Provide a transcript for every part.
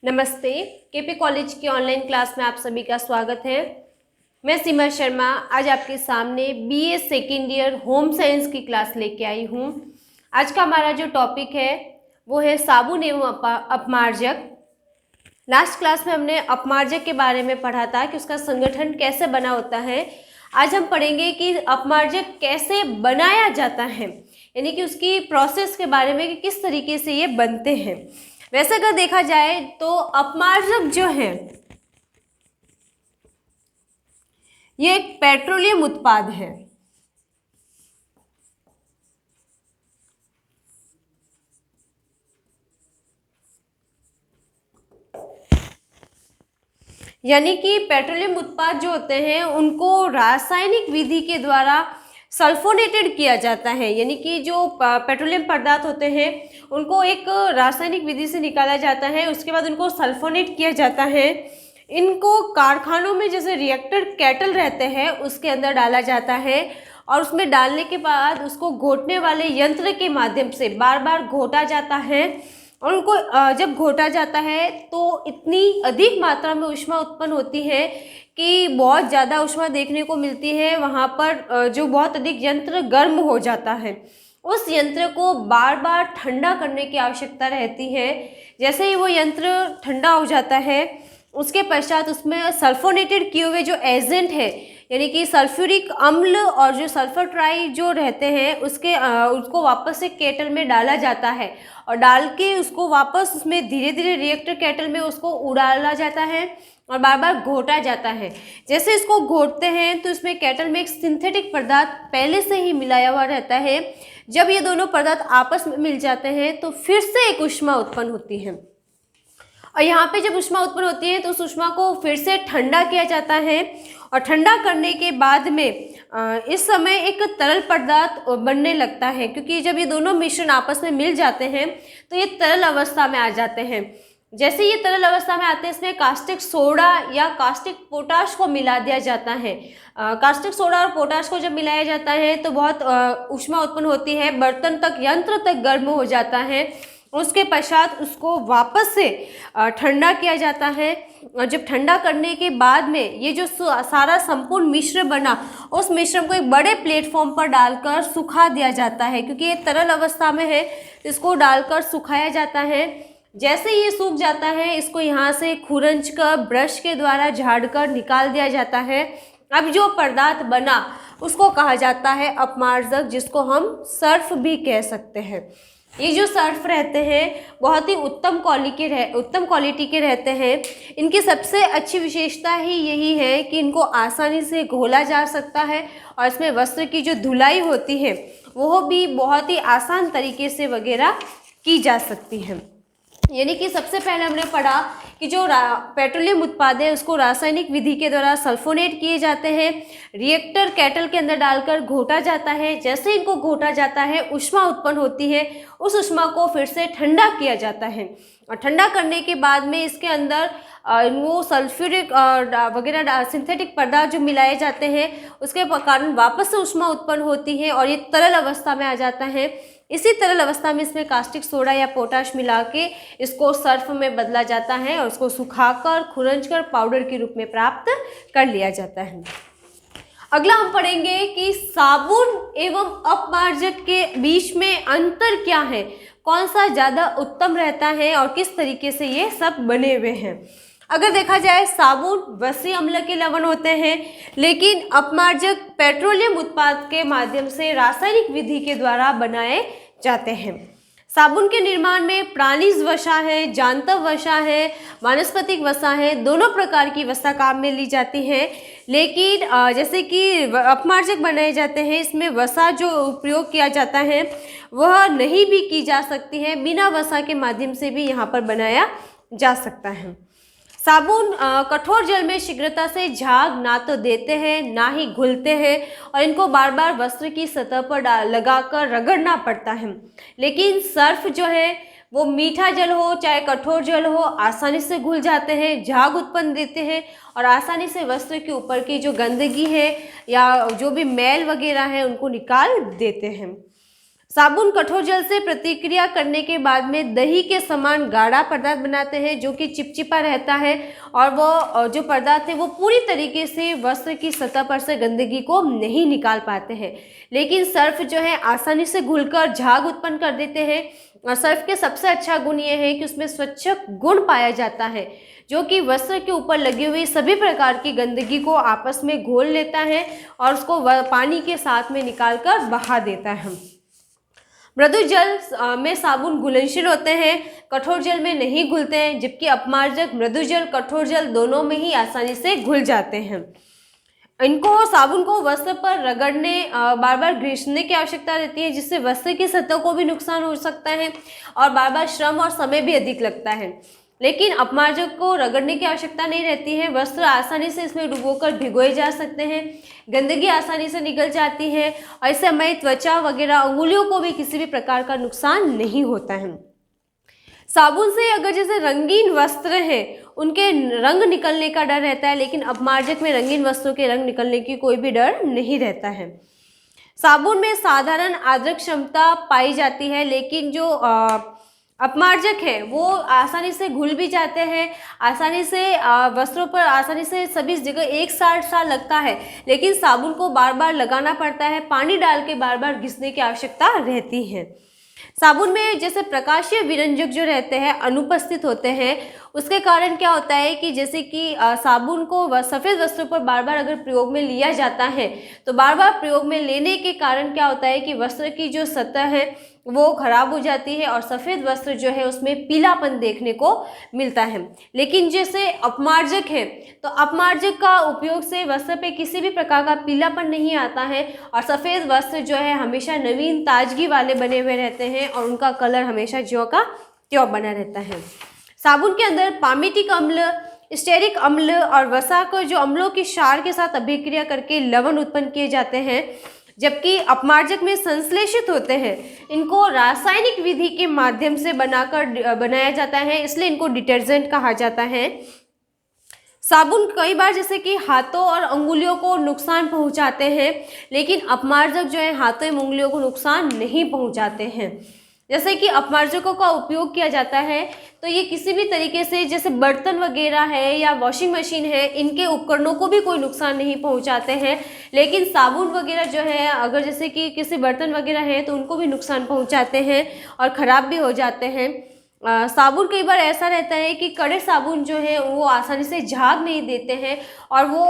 नमस्ते। KP college की online class में आप सभी का स्वागत है। मैं सीमा शर्मा आज आपके सामने BA second year home science की क्लास लेके आई हूँ। आज का हमारा जो टॉपिक है वो है साबुन एवं अपमार्जक। लास्ट क्लास में हमने अपमार्जक के बारे में पढ़ा था कि उसका संगठन कैसे बना होता है। आज हम पढ़ेंगे कि अपमार्जक कैसे बनाया जाता है, यानी कि उसकी प्रोसेस के बारे में कि किस तरीके से ये बनते हैं। वैसे अगर देखा जाए तो अपमार्जक जो है ये एक पेट्रोलियम उत्पाद है। यानी कि पेट्रोलियम उत्पाद जो होते हैं उनको रासायनिक विधि के द्वारा सल्फोनेटेड किया जाता है। यानी कि जो पेट्रोलियम पदार्थ होते हैं उनको एक रासायनिक विधि से निकाला जाता है, उसके बाद उनको सल्फोनेट किया जाता है। इनको कारखानों में जैसे रिएक्टर केटल रहते हैं उसके अंदर डाला जाता है और उसमें डालने के बाद उसको घोटने वाले यंत्र के माध्यम से बार बार घोटा जाता है और उनको जब घोटा जाता है तो इतनी अधिक मात्रा में ऊष्मा उत्पन्न होती है कि बहुत ज़्यादा ऊष्मा देखने को मिलती है। वहाँ पर जो बहुत अधिक यंत्र गर्म हो जाता है, उस यंत्र को बार बार ठंडा करने की आवश्यकता रहती है। जैसे ही वो यंत्र ठंडा हो जाता है उसके पश्चात उसमें सल्फोनेटेड किए हुए जो एजेंट है, यानी कि सल्फ्यूरिक अम्ल और जो सल्फर ट्राई जो रहते हैं उसको वापस से केटल में डाला जाता है और डाल के उसको वापस उसमें धीरे धीरे रिएक्टर केटल में उसको उड़ाला जाता है और बार बार घोटा जाता है। जैसे इसको घोटते हैं तो इसमें केटल में एक सिंथेटिक पदार्थ पहले से ही मिलाया हुआ रहता है। जब ये दोनों पदार्थ आपस में मिल जाते हैं तो फिर से एक ऊष्मा उत्पन्न होती है और यहाँ पे जब ऊष्मा उत्पन्न होती है तो उस ऊष्मा को फिर से ठंडा किया जाता है और ठंडा करने के बाद में इस समय एक तरल पदार्थ बनने लगता है, क्योंकि जब ये दोनों मिश्रण आपस में मिल जाते हैं तो ये तरल अवस्था में आ जाते हैं। जैसे ये तरल अवस्था में आते हैं इसमें कास्टिक सोडा या कास्टिक पोटाश को मिला दिया जाता है। कास्टिक सोडा और पोटाश को जब मिलाया जाता है तो बहुत ऊष्मा उत्पन्न होती है, बर्तन तक यंत्र तक गर्म हो जाता है। उसके पश्चात उसको वापस से ठंडा किया जाता है और जब ठंडा करने के बाद में ये जो सारा संपूर्ण मिश्रण बना उस मिश्रण को एक बड़े प्लेटफॉर्म पर डालकर सुखा दिया जाता है, क्योंकि ये तरल अवस्था में है। इसको डालकर सुखाया जाता है। जैसे ये सूख जाता है इसको यहाँ से खुरंच कर ब्रश के द्वारा झाड़कर निकाल दिया जाता है। अब जो पदार्थ बना उसको कहा जाता है अपमार्जक, जिसको हम सर्फ भी कह सकते हैं। ये जो सर्फ रहते हैं बहुत ही उत्तम क्वालिटी के रहते हैं। इनकी सबसे अच्छी विशेषता ही यही है कि इनको आसानी से घोला जा सकता है और इसमें वस्त्र की जो धुलाई होती है वो भी बहुत ही आसान तरीके से वगैरह की जा सकती है। यानी कि सबसे पहले हमने पढ़ा कि जो पेट्रोलियम उत्पाद है उसको रासायनिक विधि के द्वारा सल्फोनेट किए जाते हैं, रिएक्टर केटल के अंदर डालकर घोटा जाता है। जैसे इनको घोटा जाता है ऊष्मा उत्पन्न होती है, उस ऊष्मा को फिर से ठंडा किया जाता है और ठंडा करने के बाद में इसके अंदर वो सल्फ्यूरिक वगैरह सिंथेटिक पदार्थ जो मिलाए जाते हैं उसके कारण वापस से ऊष्मा उत्पन्न होती है और ये तरल अवस्था में आ जाता है। इसी तरल अवस्था में इसमें कास्टिक सोडा या पोटाश मिला के इसको सर्फ में बदला जाता है और उसको सुखाकर खुरंचकर पाउडर के रूप में प्राप्त कर लिया जाता है। अगला हम पढ़ेंगे कि साबुन एवं अपमार्जक के बीच में अंतर क्या है, कौन सा ज़्यादा उत्तम रहता है और किस तरीके से ये सब बने हुए हैं। अगर देखा जाए साबुन वसी अम्ल के लवण होते हैं, लेकिन अपमार्जक पेट्रोलियम उत्पाद के माध्यम से रासायनिक विधि के द्वारा बनाए जाते हैं। साबुन के निर्माण में प्राणिज वसा है, जांतव वसा है, वानस्पतिक वसा है, दोनों प्रकार की वसा काम में ली जाती है। लेकिन जैसे कि अपमार्जक बनाए जाते हैं इसमें वसा जो उपयोग किया जाता है वह नहीं भी की जा सकती है, बिना वसा के माध्यम से भी यहाँ पर बनाया जा सकता है। साबुन कठोर जल में शीघ्रता से झाग ना तो देते हैं ना ही घुलते हैं और इनको बार बार वस्त्र की सतह पर लगाकर रगड़ना पड़ता है। लेकिन सर्फ जो है वो मीठा जल हो चाहे कठोर जल हो आसानी से घुल जाते हैं, झाग उत्पन्न देते हैं और आसानी से वस्त्र के ऊपर की जो गंदगी है या जो भी मैल वगैरह है उनको निकाल देते हैं। साबुन कठोर जल से प्रतिक्रिया करने के बाद में दही के समान गाढ़ा पदार्थ बनाते हैं जो कि चिपचिपा रहता है, और वो जो पदार्थ है वो पूरी तरीके से वस्त्र की सतह पर से गंदगी को नहीं निकाल पाते हैं। लेकिन सर्फ जो है आसानी से घुलकर झाग उत्पन्न कर देते हैं। और सर्फ के सबसे अच्छा गुण ये है कि उसमें स्वच्छक गुण पाया जाता है जो कि वस्त्र के ऊपर लगी हुई सभी प्रकार की गंदगी को आपस में घोल लेता है और उसको पानी के साथ में निकालकर बहा देता है। मृदु जल में साबुन घुलनशील होते हैं, कठोर जल में नहीं घुलते हैं, जबकि अपमार्जक मृदु जल कठोर जल दोनों में ही आसानी से घुल जाते हैं। इनको साबुन को वस्त्र पर रगड़ने बार बार घिसने की आवश्यकता रहती है, जिससे वस्त्र की सतह को भी नुकसान हो सकता है और बार बार श्रम और समय भी अधिक लगता है। लेकिन अपमार्जक को रगड़ने की आवश्यकता नहीं रहती है, वस्त्र आसानी से इसमें डुबोकर भिगोए जा सकते हैं, गंदगी आसानी से निकल जाती है और इससे हमारी त्वचा वगैरह अंगुलियों को भी किसी भी प्रकार का नुकसान नहीं होता है। साबुन से अगर जैसे रंगीन वस्त्र हैं उनके रंग निकलने का डर रहता है, लेकिन अपमार्जक में रंगीन वस्त्रों के रंग निकलने की कोई भी डर नहीं रहता है। साबुन में साधारण आर्द्रक क्षमता पाई जाती है, लेकिन जो अपमार्जक है वो आसानी से घुल भी जाते हैं, आसानी से वस्त्रों पर आसानी से सभी जगह एक साथ सा लगता है, लेकिन साबुन को बार बार लगाना पड़ता है, पानी डाल के बार बार घिसने की आवश्यकता रहती है। साबुन में जैसे प्रकाशीय विरंजक जो रहते हैं अनुपस्थित होते हैं, उसके कारण क्या होता है कि जैसे कि साबुन को सफ़ेद वस्त्रों पर बार बार अगर प्रयोग में लिया जाता है तो बार बार प्रयोग में लेने के कारण क्या होता है कि वस्त्र की जो सतह है वो खराब हो जाती है और सफ़ेद वस्त्र जो है उसमें पीलापन देखने को मिलता है। लेकिन जैसे अपमार्जक है तो अपमार्जक का उपयोग से वस्त्र पे किसी भी प्रकार का पीलापन नहीं आता है और सफ़ेद वस्त्र जो है हमेशा नवीन ताजगी वाले बने हुए रहते हैं और उनका कलर हमेशा ज्यों का त्यों बना रहता है। साबुन के अंदर पामिटिक अम्ल, स्टेरिक अम्ल और वसा को जो अम्लों की क्षार के साथ अभिक्रिया करके लवण उत्पन्न किए जाते हैं, जबकि अपमार्जक में संश्लेषित होते हैं। इनको रासायनिक विधि के माध्यम से बनाया जाता है, इसलिए इनको डिटर्जेंट कहा जाता है। साबुन कई बार जैसे कि हाथों और अंगुलियों को नुकसान पहुंचाते हैं, लेकिन अपमार्जक जो है हाथों एवं अंगुलियों को नुकसान नहीं पहुंचाते हैं। जैसे कि अपमार्जकों का उपयोग किया जाता है तो ये किसी भी तरीके से जैसे बर्तन वगैरह है या वॉशिंग मशीन है, इनके उपकरणों को भी कोई नुकसान नहीं पहुंचाते हैं, लेकिन साबुन वगैरह जो है अगर जैसे कि किसी बर्तन वगैरह है तो उनको भी नुकसान पहुंचाते हैं और ख़राब भी हो जाते हैं। साबुन कई बार ऐसा रहता है कि कड़े साबुन जो है वो आसानी से झाग नहीं देते हैं और वो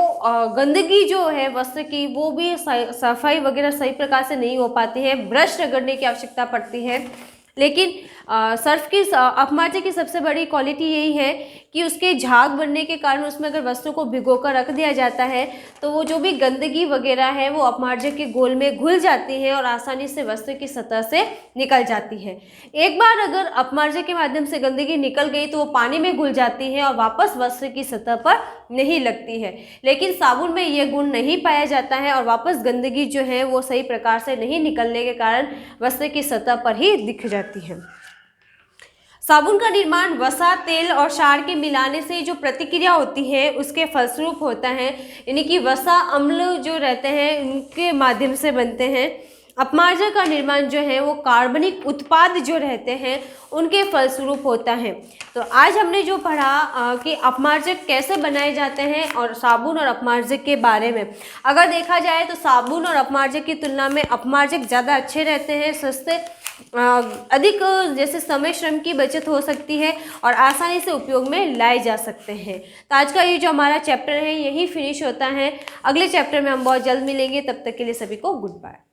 गंदगी जो है वस्त्र की वो भी सफाई वगैरह सही प्रकार से नहीं हो पाती है, ब्रश रगड़ने की आवश्यकता पड़ती है। लेकिन सर्फ की अपमार्जक की सबसे बड़ी क्वालिटी यही है कि उसके झाग बनने के कारण उसमें अगर वस्त्र को भिगोकर रख दिया जाता है तो वो जो भी गंदगी वगैरह है वो अपमार्जक के घोल में घुल जाती है और आसानी से वस्त्र की सतह से निकल जाती है। एक बार अगर अपमार्जक के माध्यम से गंदगी निकल गई तो वो पानी में घुल जाती है और वापस वस्त्र की सतह पर नहीं लगती है, लेकिन साबुन में ये गुण नहीं पाया जाता है और वापस गंदगी जो है वो सही प्रकार से नहीं निकलने के कारण वस्त्र की सतह पर ही दिख जाती है। साबुन का निर्माण वसा, तेल और क्षार के मिलाने से जो प्रतिक्रिया होती है उसके फलस्वरूप होता है, यानी कि वसा अम्ल जो रहते हैं उनके माध्यम से बनते हैं। अपमार्जक का निर्माण जो है वो कार्बनिक उत्पाद जो रहते हैं उनके फलस्वरूप होता है। तो आज हमने जो पढ़ा कि अपमार्जक कैसे बनाए जाते हैं और साबुन और अपमार्जक के बारे में, अगर देखा जाए तो साबुन और अपमार्जक की तुलना में अपमार्जक ज़्यादा अच्छे रहते हैं, सस्ते, अधिक जैसे समय श्रम की बचत हो सकती है और आसानी से उपयोग में लाए जा सकते हैं। तो आज का ये जो हमारा चैप्टर है यही फिनिश होता है। अगले चैप्टर में हम बहुत जल्द मिलेंगे, तब तक के लिए सभी को गुड बाय।